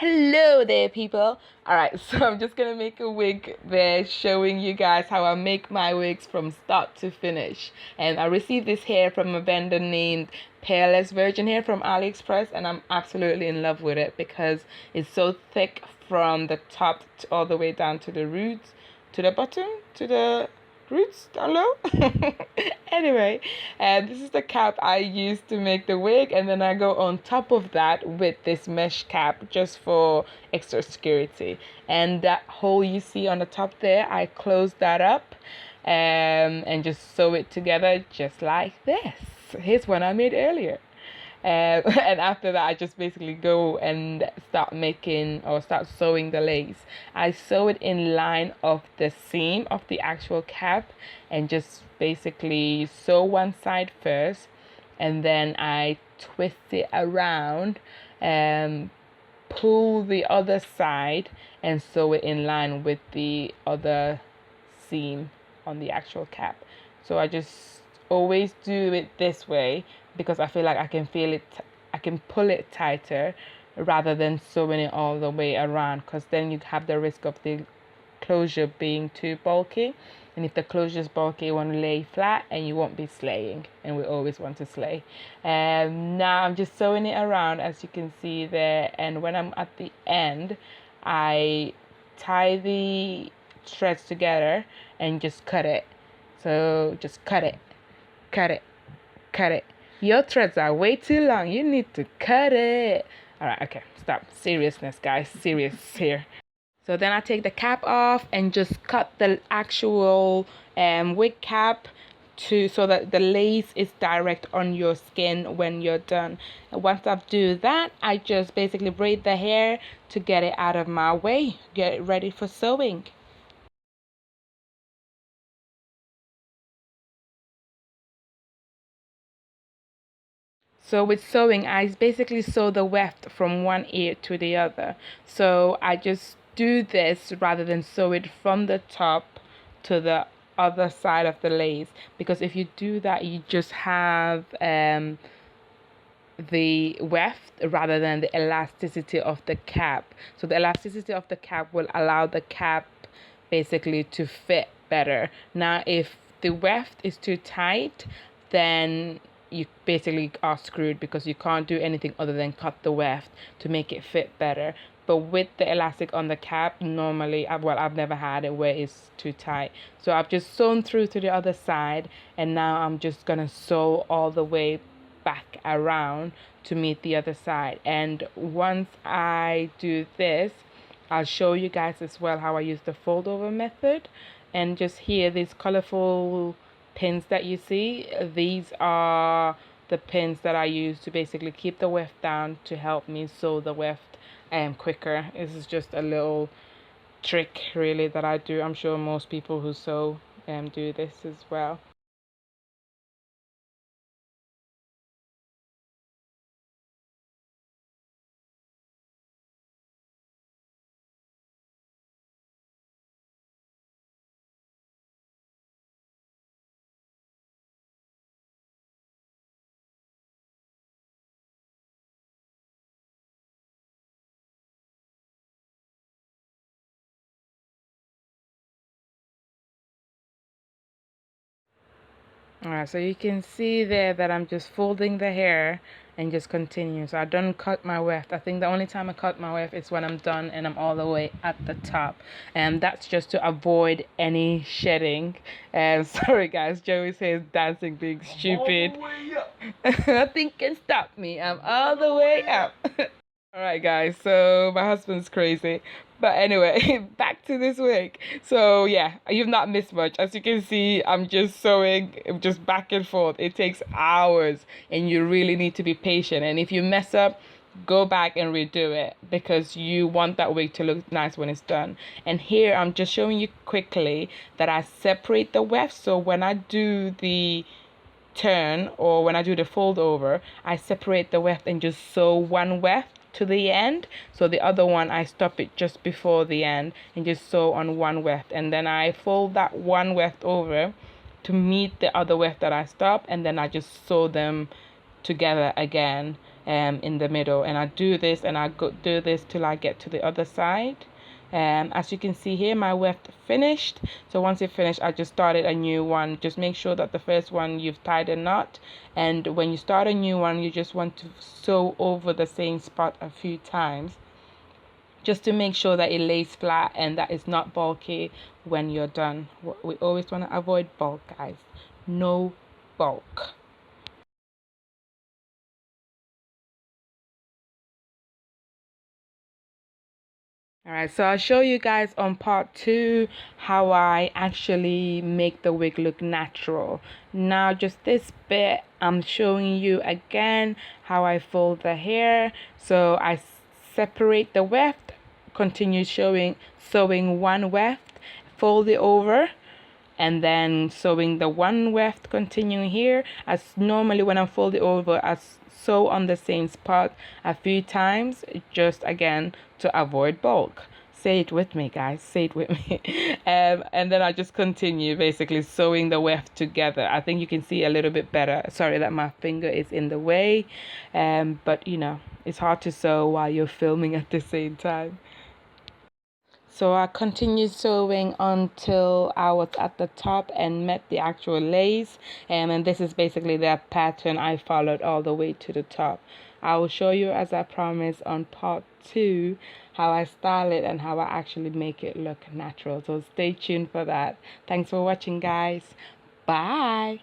Hello there, people. Alright, so I'm just gonna make a wig there showing you guys how I make my wigs from start to finish. And I received this hair from a vendor named Peerless Virgin Hair from Aliexpress, and I'm absolutely in love with it because it's so thick from the top all the way down to the roots, to the bottom, to the roots down low. Anyway, this is the cap I use to make the wig, and then I go on top of that with this mesh cap just for extra security. And that hole you see on the top there, I close that up and just sew it together just like this. Here's one I made earlier. And after that, I just basically go and start sewing the lace. I sew it in line of the seam of the actual cap and just basically sew one side first, and then I twist it around and pull the other side and sew it in line with the other seam on the actual cap. So I just always do it this way because I feel like I can pull it tighter rather than sewing it all the way around, because then you have the risk of the closure being too bulky, and if the closure is bulky, you want to lay flat and you won't be slaying, and we always want to slay. Now I'm just sewing it around, as you can see there, and when I'm at the end, I tie the threads together and just cut it. So just cut it, cut it, cut it. Your threads are way too long. You need to cut it. All right, okay, stop. Seriousness, guys. Serious here. So then I take the cap off and just cut the actual wig cap so that the lace is direct on your skin when you're done. And once I do that, I just basically braid the hair to get it out of my way, get it ready for sewing. So with sewing, I basically sew the weft from one ear to the other. So I just do this rather than sew it from the top to the other side of the lace, because if you do that, you just have the weft rather than the elasticity of the cap. So the elasticity of the cap will allow the cap basically to fit better. Now if the weft is too tight, then you basically are screwed because you can't do anything other than cut the weft to make it fit better. But with the elastic on the cap, normally, I've never had it where it's too tight. So I've just sewn through to the other side, and now I'm just gonna sew all the way back around to meet the other side. And once I do this, I'll show you guys as well how I use the fold over method. And just here, these colorful pins that you see, these are the pins that I use to basically keep the weft down to help me sew the weft quicker. This is just a little trick really that I do. I'm sure most people who sew do this as well. Alright, so you can see there that I'm just folding the hair and just continue. So I don't cut my weft. I think the only time I cut my weft is when I'm done and I'm all the way at the top. And that's just to avoid any shedding. And sorry guys, Joey says dancing being stupid. Nothing can stop me. I'm all the way up. Alright guys, so my husband's crazy. But anyway, back to this wig. So yeah, you've not missed much. As you can see, I'm just sewing just back and forth. It takes hours and you really need to be patient. And if you mess up, go back and redo it because you want that wig to look nice when it's done. And here I'm just showing you quickly that I separate the weft. So when I do the turn or when I do the fold over, I separate the weft and just sew one weft to the end. So the other one I stop it just before the end and just sew on one weft, and then I fold that one weft over to meet the other weft that I stop, and then I just sew them together again. in the middle, and I do this and I do this till I get to the other side. As you can see here, my weft finished. So once it finished, I just started a new one. Just make sure that the first one you've tied a knot, and when you start a new one, you just want to sew over the same spot a few times, just to make sure that it lays flat and that it's not bulky when you're done. We always want to avoid bulk, guys. No bulk. Alright, so I'll show you guys on part 2 how I actually make the wig look natural. Now just this bit, I'm showing you again how I fold the hair. So I separate the weft, continue sewing one weft, fold it over, and then sewing the one weft, continuing here. As normally when I fold it over, I sew on the same spot a few times, just again to avoid bulk. Say it with me, guys, say it with me. And then I just continue basically sewing the weft together. I think you can see a little bit better. Sorry that my finger is in the way, but you know, it's hard to sew while you're filming at the same time. So I continued sewing until I was at the top and met the actual lace, and this is basically the pattern I followed all the way to the top. I will show you, as I promised, on part 2 how I style it and how I actually make it look natural. So stay tuned for that. Thanks for watching, guys. Bye.